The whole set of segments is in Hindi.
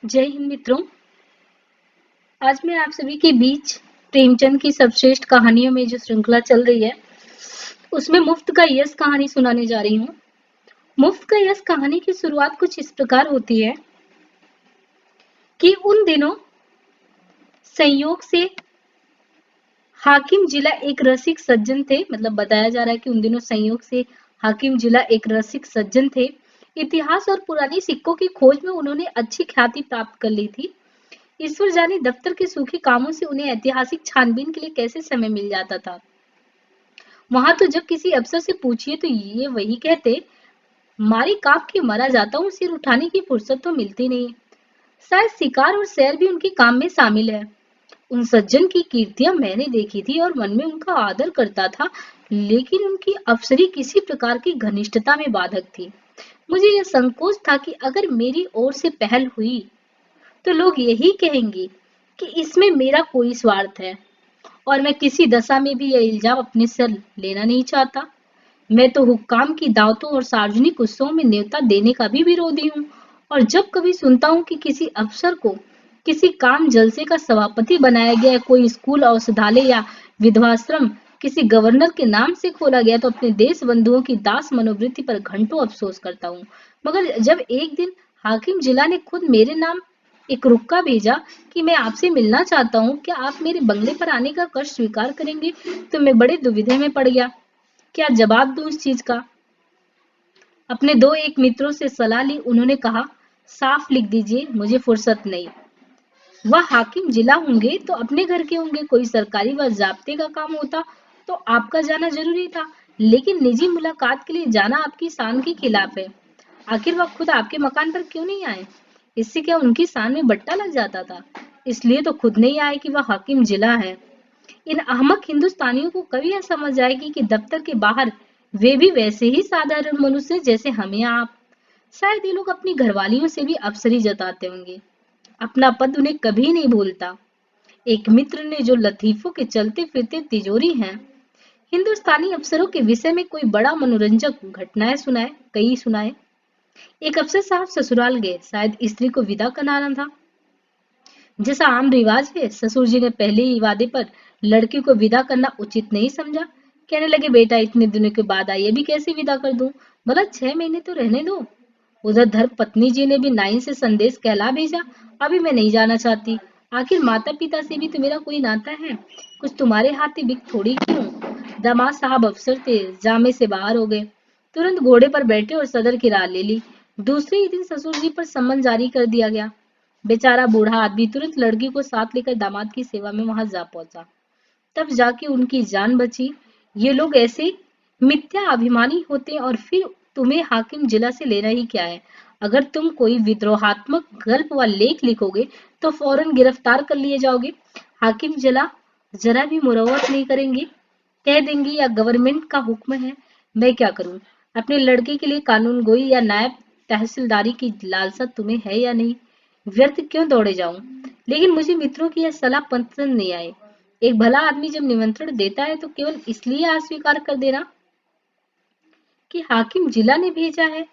जय हिंद मित्रों। आज मैं आप सभी के बीच प्रेमचंद की सर्वश्रेष्ठ कहानियों में जो श्रृंखला चल रही है उसमें मुफ्त का यश कहानी सुनाने जा रही हूँ। मुफ्त का यश कहानी की शुरुआत कुछ इस प्रकार होती है कि उन दिनों संयोग से हाकिम जिला एक रसिक सज्जन थे। मतलब बताया जा रहा है कि उन दिनों संयोग से हाकिम जिला एक रसिक सज्जन थे। इतिहास और पुराने सिक्कों की खोज में उन्होंने अच्छी ख्याति प्राप्त कर ली थी। ईश्वर जाने दफ्तर के सूखे कामों से उन्हें ऐतिहासिक छानबीन के लिए कैसे समय मिल जाता था। वहां तो जब किसी अफसर से पूछिए तो ये वही कहते, मारी कांप के मरा जाता हूँ, सिर उठाने की फुर्सत तो मिलती नहीं। शायद शिकार और सैर भी उनके काम में शामिल है। उन सज्जन की कीर्तियां मैंने देखी थी और मन में उनका आदर करता था, लेकिन उनकी अफसरी किसी प्रकार की घनिष्ठता में बाधक थी। मुझे यह संकोच था कि अगर मेरी ओर से पहल हुई तो लोग यही कहेंगे कि इसमें मेरा कोई स्वार्थ है, और मैं किसी दशा में भी यह इल्जाम अपने सिर लेना नहीं चाहता। मैं तो हुक्काम की दावतों और सार्वजनिक उत्सवों में न्योता देने का भी विरोधी हूँ, और जब कभी सुनता हूँ कि किसी अफसर को किसी काम जलसे का सभापति बनाया गया है, कोई स्कूल, औषधालय या विधवाश्रम किसी गवर्नर के नाम से खोला गया, तो अपने देश बंधुओं की दास मनोवृत्ति पर घंटों अफसोस करता हूँ। मगर जब एक दिन हाकिम जिला ने खुद मेरे नाम एक रुक्का भेजा कि मैं आपसे मिलना चाहता हूँ, क्या आप मेरे बंगले पर आने का कष्ट स्वीकार करेंगे, तो मैं बड़े दुविधा में पड़ गया। क्या जवाब दूं इस चीज का। अपने दो एक मित्रों से सलाह ली। उन्होंने कहा, साफ लिख दीजिए, मुझे फुर्सत नहीं। वह हाकिम जिला होंगे तो अपने घर के होंगे, कोई सरकारी व जाब्ते का काम होता तो आपका जाना जरूरी था, लेकिन निजी मुलाकात के लिए जाना आपकी शान के खिलाफ है। आखिर वह खुद आपके मकान पर क्यों नहीं आए? इससे क्या उनकी शान में बट्टा लग जाता था? इसलिए तो खुद नहीं आए कि वह हाकिम जिला है। इन अहमक हिंदुस्तानियों को कभी यह समझ आएगी कि दफ्तर के बाहर वे भी वैसे ही साधारण मनुष्य जैसे हम या आप। शायद ये लोग अपनी घरवालियों से भी अफसरी जताते होंगे। अपना पद उन्हें कभी नहीं भूलता। एक मित्र ने जो लतीफों के चलते फिरते तिजोरी हैं, हिंदुस्तानी अफसरों के विषय में कोई बड़ा मनोरंजक घटनाएं सुनाए, कई सुनाए। एक अफसर साहब ससुराल गए, शायद स्त्री को विदा कराना था। जैसा आम रिवाज है, ससुर जी ने पहले ही वादे पर लड़की को विदा करना उचित नहीं समझा। कहने लगे, बेटा इतने दिनों के बाद आई, अभी कैसे विदा कर दूं? बोला, 6 महीने तो रहने दो। उधर धर्म पत्नी जी ने भी नाइन से संदेश कहला भेजा, अभी मैं नहीं जाना चाहती। आखिर माता पिता से भी तो मेरा कोई नाता है, कुछ तुम्हारे हाथ बिक थोड़ी की हूँ। दामाद साहब अफसर थे, जामे से बाहर हो गए। तुरंत घोड़े पर बैठे और सदर की राह ले ली। दूसरे ही दिन ससुर जी पर सम्मन जारी कर दिया गया। बेचारा बूढ़ा आदमी तुरंत लड़की को साथ लेकर दामाद की सेवा में वहां जा पहुंचा। तब जाके उनकी जान बची। ये लोग ऐसे मिथ्या अभिमानी होते हैं, और फिर तुम्हें हाकिम जिला से लेना ही क्या है? अगर तुम कोई विद्रोहात्मक गल्प व लेख लिखोगे तो फौरन गिरफ्तार कर लिए जाओगे। हाकिम जिला जरा भी मुरवत नहीं करेंगे, कह देंगे या गवर्नमेंट का हुक्म है। मैं क्या करूं? अपने लड़के के लिए कानून गोई या नायब तहसीलदारी की लालसा तुम्हें है या नहीं? व्यर्थ क्यों दौड़े जाऊं? लेकिन मुझे मित्रों की यह सलाह पसंद नहीं आई। एक भला आदमी जब निमंत्रण देता है तो केवल इसलिए अस्वीकार कर देना कि हाकिम जिला ने भेजा है,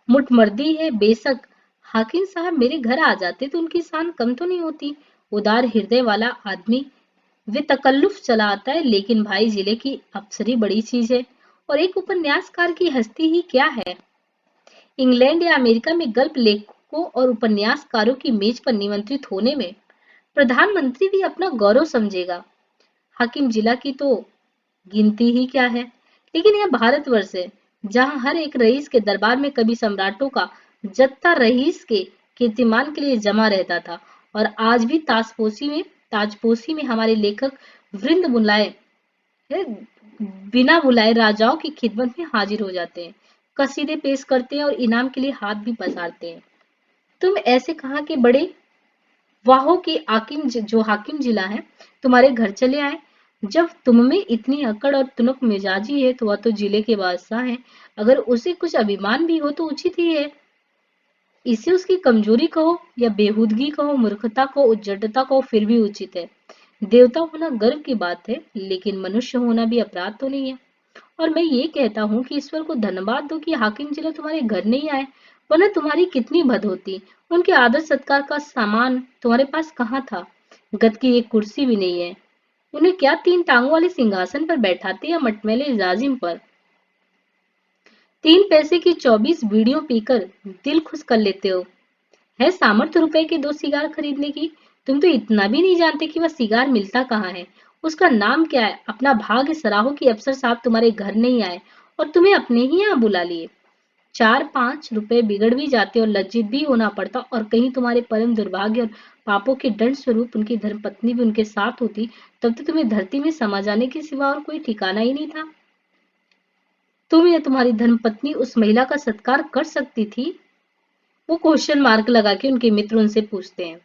मुठमर्दी है। बेशक हाकिम साहब मेरे घर आ जाते तो उनकी शान कम तो नहीं होती। उदार हृदय वाला आदमी वे तकल्लुफ चला आता है, लेकिन भाई जिले की अफसरी बड़ी चीज है, और एक उपन्यासकार की हस्ती ही क्या है। इंग्लैंड या अमेरिका में गल्प लेखकों और उपन्यासकारों की मेज पर निमंत्रित होने में प्रधानमंत्री भी अपना गौरव समझेगा। हाकिम जिला की तो गिनती ही क्या है। लेकिन यह भारतवर्ष है, जहां हर एक रईस के दरबार में कभी सम्राटों का जत्था रईस के कीर्तिमान के लिए जमा रहता था, और आज भी ताजपोशी में हमारे लेखक वृंद बुलाए बिना बुलाए राजाओं की खिदमत में हाजिर हो जाते हैं, कसीदे पेश करते हैं और इनाम के लिए हाथ भी पसारते हैं। तुम ऐसे कहा कि बड़े वाहो कि जो हाकिम जिला है तुम्हारे घर चले आए। जब तुम में इतनी अकड़ और तुनक मिजाजी है तो वह तो जिले के बादशाह है। अगर उसे कुछ अभिमान भी हो तो उचित ही है। इसे उसकी कमजोरी कहो या बेहूदगी कहो, मूर्खता कहो, उज्जडता कहो, फिर भी उचित है। देवता होना गर्व की बात है, लेकिन मनुष्य होना भी अपराध तो नहीं है। और मैं ये कहता हूँ कि ईश्वर को धन्यवाद दो कि हाकिम जिला तुम्हारे घर नहीं आए, वरना तुम्हारी कितनी भद होती। उनके आदर सत्कार का सामान तुम्हारे पास कहाँ था? गद की एक कुर्सी भी नहीं है। उन्हें क्या 3 टांगों वाले सिंहासन पर बैठाते या मटमैले जाजिम पर? 3 पैसे की 24 बीड़ियों पीकर दिल खुश कर लेते हो। है सामर्थ्य रुपए के 2 सिगार खरीदने की? तुम तो इतना भी नहीं जानते कि वह सिगार मिलता कहाँ है। उसका नाम क्या है? अपना भाग्य सराहो कि अफसर साहब तुम्हारे घर नहीं आए और तुम्हें अपने ही यहाँ बुला लिए। 4-5 रुपए बिगड़ भी जाते और लज्जित भी होना पड़ता, और कहीं तुम्हारे परम दुर्भाग्य और पापों के दंड स्वरूप उनकी धर्मपत्नी भी उनके साथ होती, तब तो तुम्हें धरती में समा जाने के सिवा और कोई ठिकाना ही नहीं था। तुम या तुम्हारी धर्मपत्नी उस महिला का सत्कार कर सकती थी? वो क्वेश्चन मार्क लगा के उनके मित्र उनसे पूछते हैं।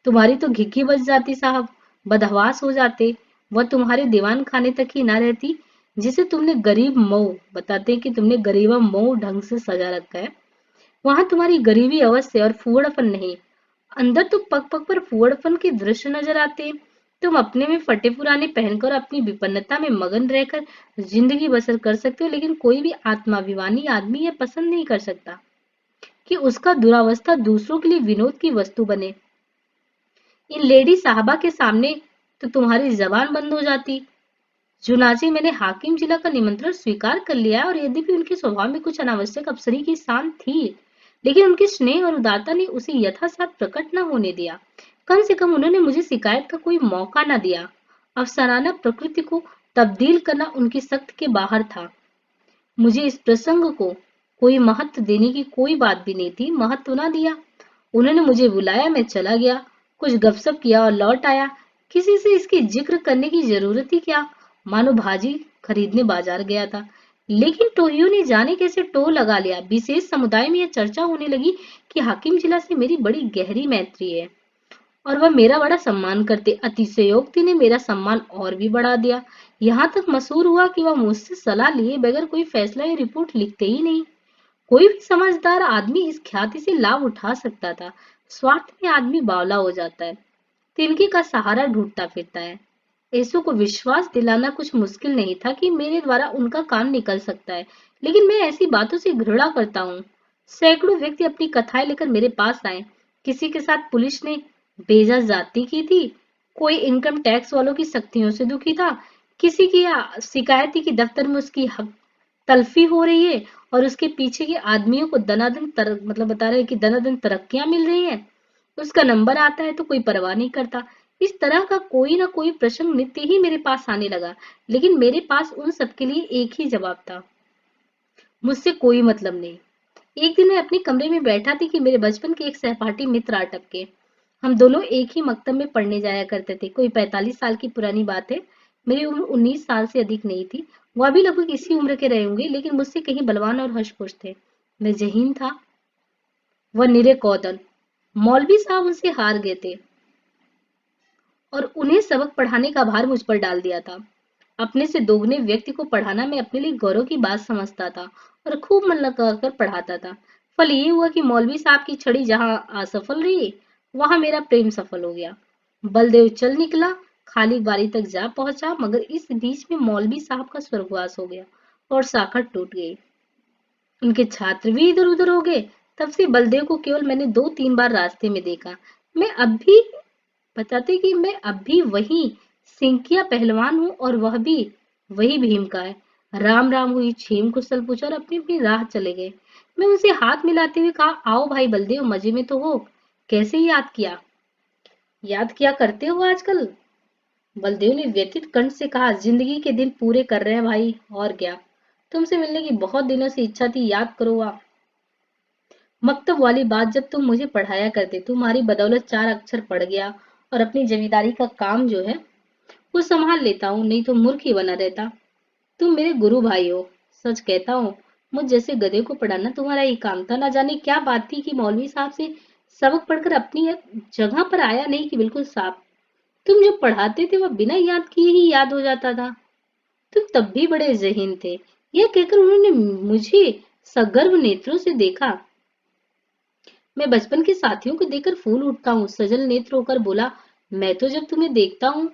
तुम्हारी तो घिघी बच जाती साहब, बदहवास हो जाते। वह तुम्हारे दीवान खाने तक ही ना रहती, जिसे तुमने गरीब मऊ, बताते हैं कि तुमने गरीबा मऊ ढंग से सजा रखा है। वहां तुम्हारी गरीबी अवश्य और फूहड़पन नहीं, अंदर तो पग पग पर फूहड़पन के दृश्य नजर आते। तुम अपने में फटे पुराने पहनकर अपनी विपन्नता में मगन रहकर जिंदगी बसर कर सकते हो, लेकिन कोई भी आत्माभिमानी आदमी यह पसंद नहीं कर सकता कि उसका दुरावस्था दूसरों के लिए विनोद की वस्तु बने। इन लेडी साहबा के सामने तो तुम्हारी जबान बंद हो जाती। चुनाचे मैंने हाकिम जिला का निमंत्रण स्वीकार कर लिया, और यद्यपि उनके स्वभाव में कुछ अनावश्यक अप्सरी की शान थी, लेकिन उनके स्नेह और उदारता ने उसे यथासाथ प्रकट न होने दिया। कम से कम उन्होंने मुझे शिकायत का कोई मौका न दिया। अफसराना प्रकृति को तब्दील करना उनकी सख्त के बाहर था। मुझे इस प्रसंग को कोई महत्व देने की कोई बात भी नहीं थी, महत्व ना दिया। उन्होंने मुझे बुलाया, मैं चला गया, कुछ गपशप किया और लौट आया। किसी से इसकी जिक्र करने की जरूरत ही क्या, मानो भाजी खरीदने बाजार गया था। लेकिन टोहियों ने जाने कैसे टो लगा लिया। विशेष समुदाय में यह चर्चा होने लगी कि हाकिम जिला से मेरी बड़ी गहरी मैत्री है और वह मेरा बड़ा सम्मान करते। अतिशयोक्ति ने मेरा सम्मान और भी बढ़ा दिया। यहाँ तक मशहूर हुआ कि वह मुझसे सलाह लिए बगैर कोई फैसला या रिपोर्ट लिखते ही नहीं। कोई भी समझदार आदमी इस ख्याति से लाभ उठा सकता था। स्वार्थ में आदमी बावला हो जाता है, तिनके का सहारा ढूंढता फिरता है। ऐसो को विश्वास दिलाना कुछ मुश्किल नहीं था कि मेरे द्वारा उनका काम निकल सकता है, लेकिन मैं ऐसी बातों से घृणा करता हूँ। सैकड़ों व्यक्ति अपनी कथाएं लेकर मेरे पास आए। किसी के साथ पुलिस ने बेजा जाती की थी, कोई इनकम टैक्स वालों की सख्तियों से दुखी था, किसी की शिकायत थी कि दफ्तर में उसकी हक तलफी हो रही है और उसके पीछे के आदमियों को दनादन मतलब बता रहे हैं कि दनादन तरक्कियां मिल रही हैं। उसका नंबर आता है तो कोई परवाह नहीं करता। इस तरह का कोई ना कोई प्रसंग नित्य ही मेरे पास आने लगा, लेकिन मेरे पास उन सबके लिए एक ही जवाब था, मुझसे कोई मतलब नहीं। एक दिन मैं अपने कमरे में बैठा थी कि मेरे बचपन के एक सहपाठी मित्र आ टपके। हम दोनों एक ही मकतब में पढ़ने जाया करते थे। कोई 45 साल की पुरानी बात है। मेरी उम्र 19 साल से अधिक नहीं थी। वह भी लगभग इसी उम्र के रहे होंगे, लेकिन मुझसे कहीं बलवान और हष्ट-पुष्ट थे। मैं ज़हीन था, वह निरे कौतल। मौलवी साहब उनसे हार गए थे और उन्हें सबक पढ़ाने का भार मुझ पर डाल दिया था। अपने से दोगुने व्यक्ति को पढ़ाना मैं अपने लिए गौरव की बात समझता था और खूब मन लगाकर पढ़ाता था। फल ये हुआ कि मौलवी साहब की छड़ी जहां असफल रही, वहां मेरा प्रेम सफल हो गया। बलदेव चल निकला, खाली बारी तक जा पहुंचा, मगर इस बीच में मौलवी साहब का स्वर्गवास हो गया और साखर टूट गई। उनके छात्र भी इधर उधर हो गए। तब से बलदेव को केवल मैंने 2-3 बार रास्ते में देखा। मैं अब भी बताते कि मैं अब भी वही सिंकिया पहलवान हूँ और वह भी वही भीम का है। राम राम हुई, छेम कुशल पूछा और अपनी अपनी राह चले गए। मैं उनसे हाथ मिलाते हुए कहा, आओ भाई बलदेव, मजे में तो हो? कैसे याद किया? याद किया करते हो आजकल? बलदेव ने व्यथित कंठ से कहा, जिंदगी के दिन पूरे कर रहे हैं भाई, और क्या। तुमसे मिलने की बहुत दिनों से इच्छा थी, याद करो। मकतब वाली बात जब तुम मुझे पढ़ाया करते, तुम्हारी बदौलत 4 अक्षर पढ़ गया और अपनी जमींदारी का काम जो है वो संभाल लेता हूँ, नहीं तो मूर्ख ही बना रहता। तुम मेरे गुरु भाई हो, सच कहता हूँ। मुझ जैसे गधे को पढ़ाना तुम्हारा ही काम था। ना जाने क्या बात थी कि मौलवी साहब से सबक पढ़कर अपनी जगह पर आया नहीं कि बिल्कुल साफ। तुम जो पढ़ाते थे वह बिना याद किए ही याद हो जाता था। तुम तब भी बड़े ज़हीन थे। यह कहकर उन्होंने मुझे सगर्व नेत्रों से देखा। मैं बचपन के साथियों को देखकर फूल उठता हूँ। सजल नेत्र होकर बोला, मैं तो जब तुम्हें देखता हूँ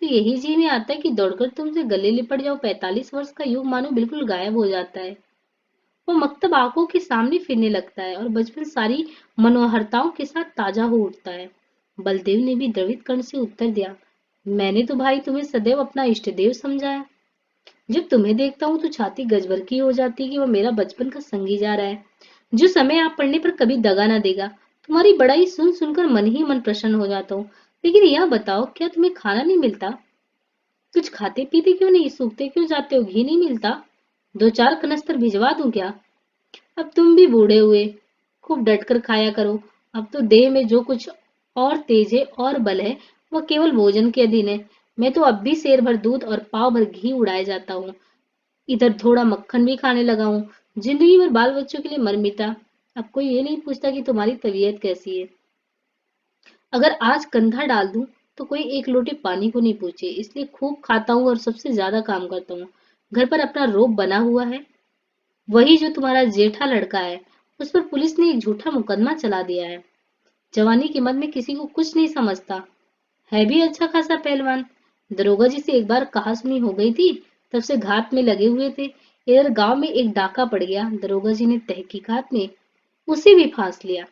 तो यही जी में आता है कि दौड़कर तुमसे गले लिपट जाओ। 45 वर्ष का युग मानो बिल्कुल गायब हो जाता है। वो मकतब आंखों के सामने फिरने लगता है और बचपन सारी मनोहरताओं के साथ ताजा हो उठता है। बलदेव ने भी द्रवित कर्ण से उत्तर दिया, मैंने तो भाई तुम्हें सदैव अपना इष्ट देव समझा है। जब तुम्हें देखता हूँ तो छाती गजबर की हो जाती है कि वो मेरा बचपन का संगी जा रहा है, जो समय आप पढ़ने पर कभी दगा ना देगा। तुम्हारी बड़ाई सुन सुनकर मन ही मन प्रसन्न हो जाता हूँ। लेकिन यह बताओ, क्या तुम्हें खाना नहीं मिलता? कुछ खाते पीते क्यों नहीं, सूखते क्यों जाते हो? घी नहीं मिलता? दो चार कनस्तर भिजवा दूं क्या? अब तुम भी बूढ़े हुए, खूब डट कर खाया करो। अब तो देह में जो कुछ और तेज है और बल है, वह केवल भोजन के अधीन है। मैं तो अब भी शेर भर दूध और पाव भर घी उड़ाए जाता हूँ। इधर थोड़ा मक्खन भी खाने लगा हूँ। जिंदगी भर बाल बच्चों के लिए मर मिटा। अब कोई ये नहीं पूछता कि तुम्हारी तबीयत कैसी है। अगर आज कंधा डाल दूं तो कोई एक लोटे पानी को नहीं पूछे, इसलिए खूब खाता हूँ और सबसे ज्यादा काम करता हूँ। घर पर अपना रोब बना हुआ है, वही जो तुम्हारा जेठा लड़का है, उस पर पुलिस ने एक झूठा मुकदमा चला दिया है। जवानी की मद में किसी को कुछ नहीं समझता। है भी अच्छा खासा पहलवान। दरोगा जी से एक बार कहा सुनी हो गई थी, तब से घात में लगे हुए थे। इधर गांव में एक डाका पड़ गया, दरोगा जी ने तहकीकात में उसे भी फांस लिया।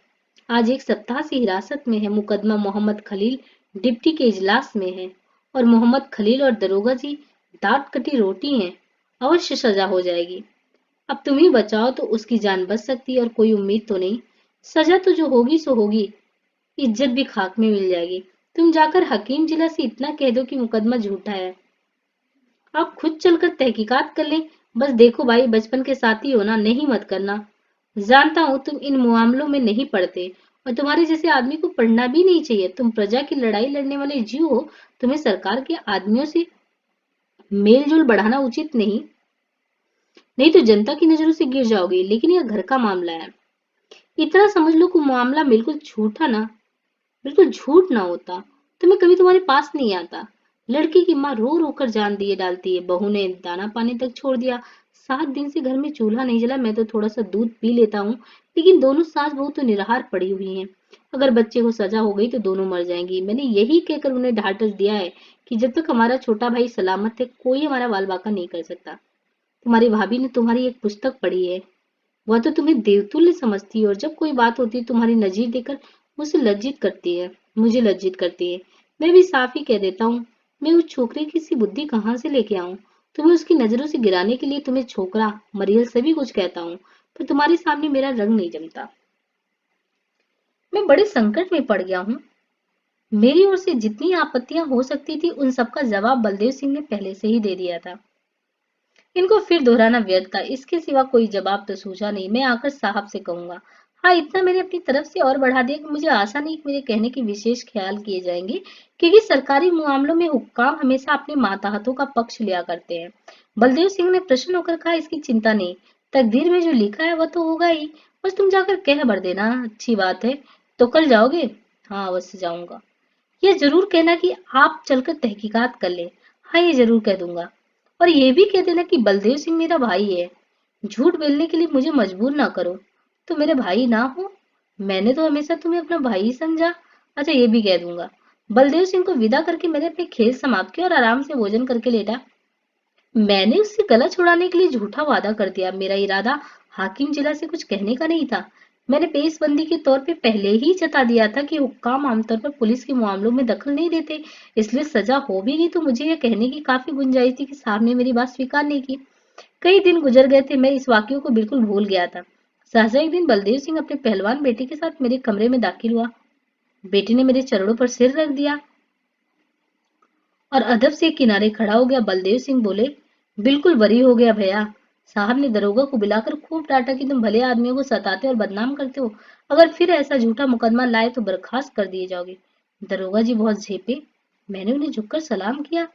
आज एक सप्ताह से हिरासत में है। मुकदमा मोहम्मद खलील डिप्टी के इजलास में है और मोहम्मद खलील और दरोगा जी दांत कटी रोटी हैं। अवश्य सजा हो जाएगी। अब तुम ही बचाओ तो उसकी जान बच सकती है और कोई उम्मीद तो नहीं। सजा तो जो होगी सो होगी, इज्जत भी खाक में मिल जाएगी। तुम जाकर हकीम जिला से इतना कह दो कि मुकदमा झूठा है। आप खुद चलकर तहकीकात कर लें। बस देखो भाई, बचपन के साथी हो ना, नहीं मत करना। जानता हूं तुम इन मामलों में नहीं पढ़ते और तुम्हारे जैसे आदमी को पढ़ना भी नहीं चाहिए। तुम प्रजा की लड़ाई लड़ने वाले जीव हो। तुम्हें सरकार के आदमियों से मेल जोल बढ़ाना उचित नहीं, नहीं तो जनता की नजरों से गिर जाओगे। लेकिन यह घर का मामला है, इतना समझ लो कि मामला बिल्कुल झूठ ना होता तो मैं कभी तुम्हारे पास नहीं आता। लड़की की माँ रो रो कर जान दिए डालती है। बहू ने दाना पानी तक छोड़ दिया। 7 दिन से घर में चूल्हा नहीं जला। मैं तो थोड़ा सा दूध पी लेता हूँ, लेकिन दोनों सास बहू तो निराहार पड़ी हुई हैं। अगर बच्चे को सजा हो गई तो दोनों मर जाएंगी। मैंने यही कहकर उन्हें ढांढस दिया है कि जब तक हमारा छोटा भाई सलामत है, कोई हमारा बाल बाका नहीं कर सकता। तुम्हारी भाभी ने तुम्हारी एक पुस्तक पढ़ी है, वह तो तुम्हें देवतुल्य समझती है और जब कोई बात होती है तुम्हारी नजीर देकर मुझे लज्जित करती है। मैं भी साफ ही कह देता हूँ, मैं उस छोकरे की सी बुद्धि कहाँ से लेके आऊं? तुम्हें उसकी नजरों से गिराने के लिए तुम्हें छोकरा मरियल सभी कुछ कहता हूँ, पर तुम्हारे सामने मेरा रंग नहीं जमता। मैं बड़े संकट में पड़ गया हूँ। मेरी ओर से जितनी आपत्तियां हो सकती थी उन सबका जवाब बलदेव सिंह ने पहले से ही दे दिया था। इनको फिर दोहराना व्यर्थ था। इसके सिवा कोई जवाब तो सूझा नहीं। मैं आकर साहब से कहूंगा। हाँ, इतना मैंने अपनी तरफ से और बढ़ा दिया कि मुझे आशा नहीं कि मेरे कहने के विशेष ख्याल किए जाएंगे, क्योंकि सरकारी मामलों में हुक्काम हमेशा अपने माताहतों का पक्ष लिया करते हैं। बलदेव सिंह ने प्रश्न होकर कहा, इसकी चिंता नहीं, तकदीर में जो लिखा है वह तो होगा ही। बस तुम जाकर कह भर देना। अच्छी बात है। तो कल जाओगे? हाँ, अवश्य जाऊंगा। ये जरूर कहना कि आप चलकर तहकीकात कर ले। हाँ, ये जरूर कह दूंगा। और ये भी कह देना कि बलदेव सिंह मेरा भाई है। झूठ बोलने के लिए मुझे मजबूर ना करो। तो मेरे भाई ना हो? मैंने तो हमेशा तुम्हें अपना भाई ही समझा। अच्छा, ये भी कह दूंगा। बलदेव सिंह को विदा करके मैंने अपने खेल समाप्त किया और आराम से भोजन करके लेटा। मैंने उससे गला छुड़ाने के लिए झूठा वादा कर दिया। मेरा इरादा हाकिम जिला से कुछ कहने का नहीं था। मैंने पेशबंदी के तौर पे पहले ही जता दिया था कि हुक्काम आमतौर पर पुलिस के मामलों में दखल नहीं देते। इसलिए सजा हो भी गई तो मुझे यह कहने की काफी गुंजाइश थी कि साहब ने मेरी बात स्वीकार नहीं की। कई दिन गुजर गए थे, मैं इस वाक्य को बिल्कुल भूल गया था। सहसा एक दिन बलदेव सिंह अपने पहलवान बेटे के साथ मेरे कमरे में दाखिल हुआ। बेटे ने मेरे चरणों पर सिर रख दिया और अदब से किनारे खड़ा हो गया। बलदेव सिंह बोले, बिल्कुल बरी हो गया भैया। साहब ने दरोगा को बुलाकर खूब डांटा कि तुम भले आदमियों को सताते और बदनाम करते हो। अगर फिर ऐसा झूठा मुकदमा लाए तो बर्खास्त कर दिए जाओगे। दरोगा जी बहुत झेपे। मैंने उन्हें झुककर सलाम किया।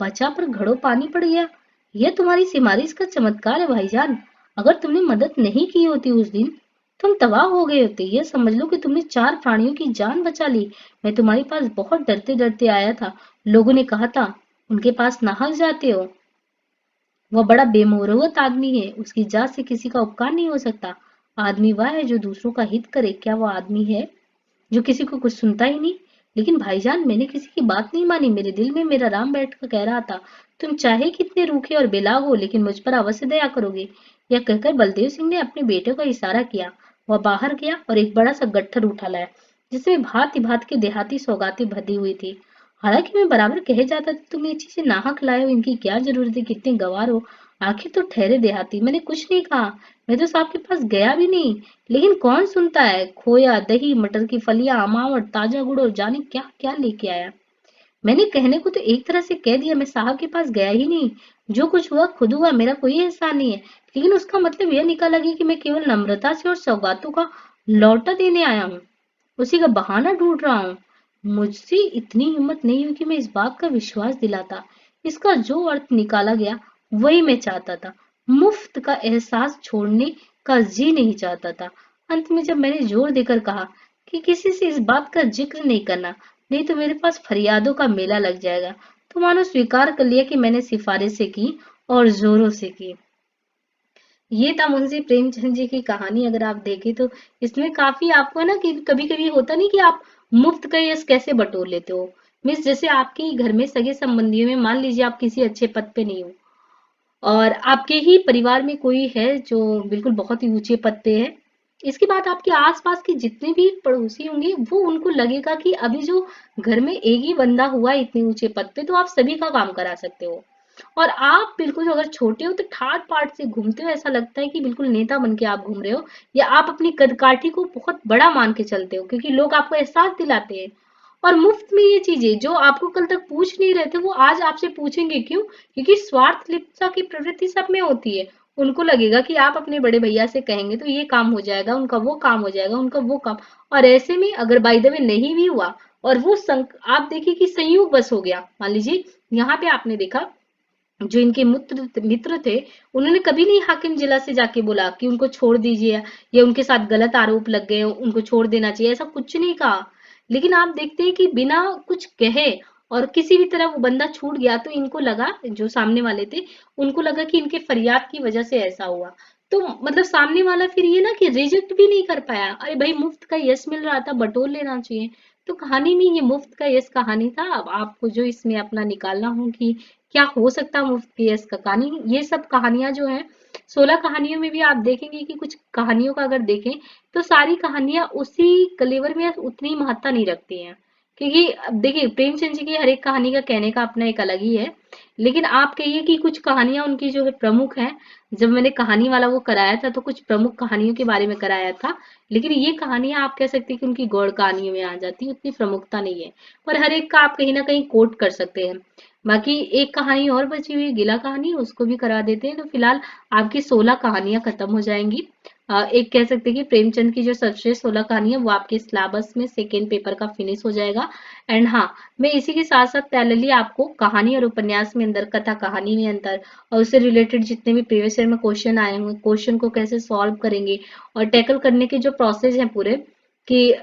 बचा पर घड़ों पानी पड़ गया। यह तुम्हारी सिमारिश का चमत्कार है भाईजान। अगर तुमने मदद नहीं की होती उस दिन, तुम तबाह हो गए होते। यह समझ लो कि तुमने 4 प्राणियों की जान बचा ली। मैं तुम्हारे पास बहुत डरते डरते आया था। लोगों ने कहा था, उनके पास नाहक जाते हो। वह बड़ा बेमुरौवत आदमी है। उसकी जात से किसी का उपकार नहीं हो सकता। आदमी वह है जो दूसरों का हित करे। क्या वो आदमी है जो किसी को कुछ सुनता ही नहीं? लेकिन भाईजान, मैंने किसी की बात नहीं मानी। मेरे दिल में मेरा राम बैठ कर कह रहा था, तुम चाहे कितने रूखे और बेलाग हो, लेकिन मुझ पर अवश्य दया करोगे। यह कहकर बलदेव सिंह ने अपने बेटे को इशारा किया। वह बाहर गया और एक बड़ा सा गट्ठर उठा लाया, जिसमें भांति भांति की देहाती सौगातें भरी हुई थी। हालांकि मैं बराबर कहे जाता था, तुम ये चीजें नाहक लाए हो, इनकी क्या जरूरत है, कितने गवार हो। आखिर तो ठहरे देहाती, मैंने कुछ नहीं कहा, मैं तो साहब के पास गया भी नहीं। लेकिन कौन सुनता है, खोया, दही, मटर की फलियां, अमावट, ताजा गुड़ और जाने क्या क्या लेके आया। मैंने कहने को तो एक तरह से कह दिया, मैं साहब के पास गया ही नहीं। जो कुछ हुआ खुद हुआ, मेरा कोई एहसान नहीं है। लेकिन उसका मतलब यह निकाला गया कि मैं केवल नम्रता से और सौगातों का लौटा देने आया हूँ, उसी का बहाना ढूंढ रहा हूँ। मुझसे इतनी हिम्मत नहीं हुई कि मैं इस बात का विश्वास दिलाता। इसका जो अर्थ निकाला गया वही मैं चाहता था। मुफ्त का एहसास छोड़ने का जी नहीं चाहता था। अंत में जब मैंने जोर देकर कहा कि किसी से इस बात का जिक्र नहीं करना, नहीं तो मेरे पास फरियादों का मेला लग जाएगा, तो मानो स्वीकार कर लिया कि मैंने सिफारिशें की और जोरों से की। ये था मुंशी प्रेमचंद जी की कहानी। अगर आप देखें तो इसमें काफी आपको है ना कि कभी कभी होता नहीं कि आप मुफ्त का यश कैसे बटोर लेते हो। मिस जैसे आपके ही घर में सगे संबंधियों में मान लीजिए आप किसी अच्छे पद पे नहीं हो, और आपके ही परिवार में कोई है जो बिल्कुल बहुत ही ऊंचे पद पे है। इसके बाद आपके आसपास के जितने भी पड़ोसी होंगे वो उनको लगेगा कि अभी जो घर में एक ही बंदा हुआ है इतने ऊंचे पद पे, तो आप सभी का काम करा सकते हो। और आप बिल्कुल अगर छोटे हो तो ठाट पाट से घूमते हो, ऐसा लगता है कि बिल्कुल नेता बन के आप घूम रहे हो, या आप अपनी कदकाठी को बहुत बड़ा मान के चलते हो, क्योंकि लोग आपको एहसास दिलाते हैं। और मुफ्त में ये चीजें जो आपको कल तक पूछ नहीं रहे थे वो आज आपसे पूछेंगे। क्यों? क्योंकि स्वार्थ लिप्सा की प्रवृत्ति सब में होती है। उनको लगेगा कि आप अपने बड़े भैया से कहेंगे तो ये काम हो जाएगा, उनका वो काम हो जाएगा, उनका वो काम। और ऐसे में अगर बाय द वे नहीं भी हुआ और वो आप देखिए कि संयोग बस हो गया, मान लीजिए यहाँ पे आपने देखा जो इनके मित्र मित्र थे, उन्होंने कभी नहीं हाकिम जिला से जाके बोला कि उनको छोड़ दीजिए, या उनके साथ गलत आरोप लग गए उनको छोड़ देना चाहिए, ऐसा कुछ नहीं कहा। लेकिन आप देखते हैं कि बिना कुछ कहे और किसी भी तरह वो बंदा छूट गया, तो इनको लगा, जो सामने वाले थे उनको लगा कि इनके फरियाद की वजह से ऐसा हुआ। तो मतलब सामने वाला फिर ये ना कि रिजेक्ट भी नहीं कर पाया, अरे भाई मुफ्त का यश मिल रहा था, बटोर लेना चाहिए। तो कहानी में ये मुफ्त का यश कहानी था। अब आपको जो इसमें अपना निकालना हो कि क्या हो सकता है मुफ्त की यश का कहानी, ये सब कहानियां जो है 16 कहानियों में भी आप देखेंगे कि कुछ कहानियों का अगर देखें तो सारी कहानियां उसी कलेवर में उतनी महत्ता नहीं रखती हैं। क्योंकि अब देखिए प्रेमचंद जी की हर एक कहानी का कहने का अपना एक अलग ही है। लेकिन आप कहिए कि कुछ कहानियां उनकी जो है प्रमुख हैं। जब मैंने कहानी वाला वो कराया था तो कुछ प्रमुख कहानियों के बारे में कराया था। लेकिन ये कहानियां आप कह सकते हैं कि उनकी गौड़ कहानियों में आ जाती है, उतनी प्रमुखता नहीं है। पर हर एक का आप कहीं ना कहीं कोट कर सकते हैं। बाकी एक कहानी और बची हुई है, गिला कहानी, उसको भी करा देते हैं। तो फिलहाल आपकी 16 कहानियां खत्म हो जाएंगी। एक कह सकते हैं कि प्रेमचंद की जो सबसे 16 कहानी है वो आपके सिलेबस में सेकेंड पेपर का फिनिश हो जाएगा। एंड हाँ, मैं इसी के साथ साथ पैरेलली आपको कहानी और उपन्यास में अंतर, कथा कहानी में अंतर, और उससे रिलेटेड जितने भी प्रीवियस ईयर में क्वेश्चन आए हुए क्वेश्चन को कैसे सॉल्व करेंगे और टैकल करने के जो प्रोसेस है पूरे, कि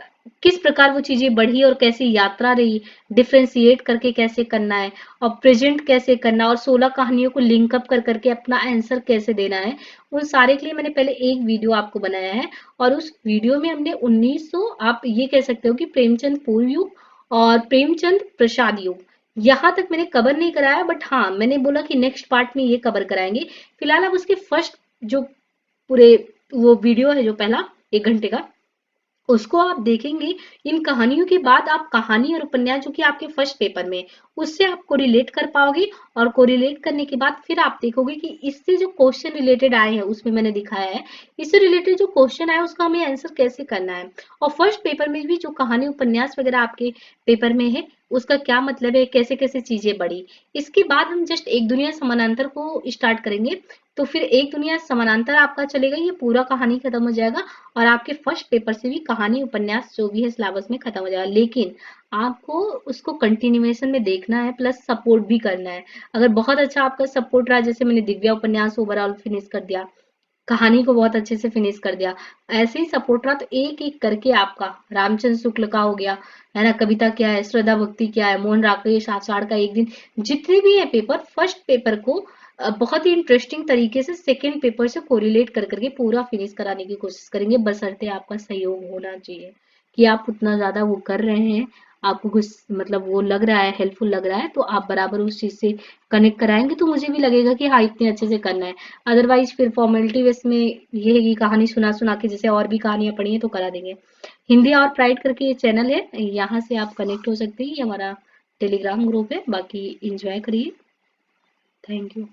किस प्रकार वो चीजें बढ़ी और कैसी यात्रा रही, डिफ्रेंशिएट करके कैसे करना है, और प्रेजेंट कैसे करना, और 16 कहानियों को लिंक अप कर करके अपना आंसर कैसे देना है, उन सारे के लिए मैंने पहले एक वीडियो आपको बनाया है। और उस वीडियो में हमने 1900, आप ये कह सकते हो कि प्रेमचंद पूर्व युग और प्रेमचंद प्रसाद युग, यहाँ तक मैंने कवर नहीं कराया। बट हाँ, मैंने बोला कि नेक्स्ट पार्ट में ये कवर कराएंगे। फिलहाल आप उसके फर्स्ट जो पूरे वो वीडियो है जो पहला 1 घंटे का, उसको आप देखेंगे। इन कहानियों के बाद आप कहानी और उपन्यास जो कि आपके फर्स्ट पेपर में, उससे आप कोरिलेट कर पाओगे। और कोरिलेट करने के बाद फिर आप देखोगे कि इससे जो क्वेश्चन रिलेटेड आए हैं उसमें मैंने दिखाया है, इससे रिलेटेड जो क्वेश्चन आया उसका हमें आंसर कैसे करना है। और फर्स्ट पेपर में भी जो कहानी उपन्यास वगैरह आपके पेपर में है उसका क्या मतलब है, कैसे कैसे चीजें बढ़ी। इसके बाद हम जस्ट एक दुनिया समानांतर को स्टार्ट करेंगे। तो फिर एक दुनिया समानांतर आपका चलेगा, ये पूरा कहानी खत्म हो जाएगा और आपके फर्स्ट पेपर से भी कहानी उपन्यास जो भी है सिलेबस में खत्म हो जाएगा। लेकिन आपको उसको कंटिन्यूएशन में देखना है, प्लस सपोर्ट भी करना है। अगर बहुत अच्छा आपका सपोर्ट रहा, जैसे मैंने दिव्या उपन्यास ओवरऑल फिनिश कर दिया, कहानी को बहुत अच्छे से फिनिश कर दिया, ऐसे ही सपोर्ट रहा तो एक एक करके आपका रामचंद्र शुक्ल का हो गया है ना, कविता क्या है, श्रद्धा भक्ति क्या है, मोहन राकेश आषाढ़ का एक दिन, जितने भी है पेपर, फर्स्ट पेपर को बहुत ही इंटरेस्टिंग तरीके से सेकेंड पेपर से कोरिलेट कर करके पूरा फिनिश कराने की कोशिश करेंगे। बशर्ते आपका सहयोग होना चाहिए कि आप उतना ज्यादा वो कर रहे हैं, आपको कुछ मतलब वो लग रहा है, हेल्पफुल लग रहा है, तो आप बराबर उस चीज़ से कनेक्ट कराएंगे तो मुझे भी लगेगा कि हाँ इतने अच्छे से करना है। अदरवाइज फिर फॉर्मेलिटी बेस में ये है कि कहानी सुना सुना के जैसे और भी कहानियां पढ़ी हैं तो करा देंगे। हिंदी और प्राइड करके ये चैनल है, यहाँ से आप कनेक्ट हो सकते हैं। ये हमारा टेलीग्राम ग्रुप है। बाकी इंजॉय करिए। Thank you.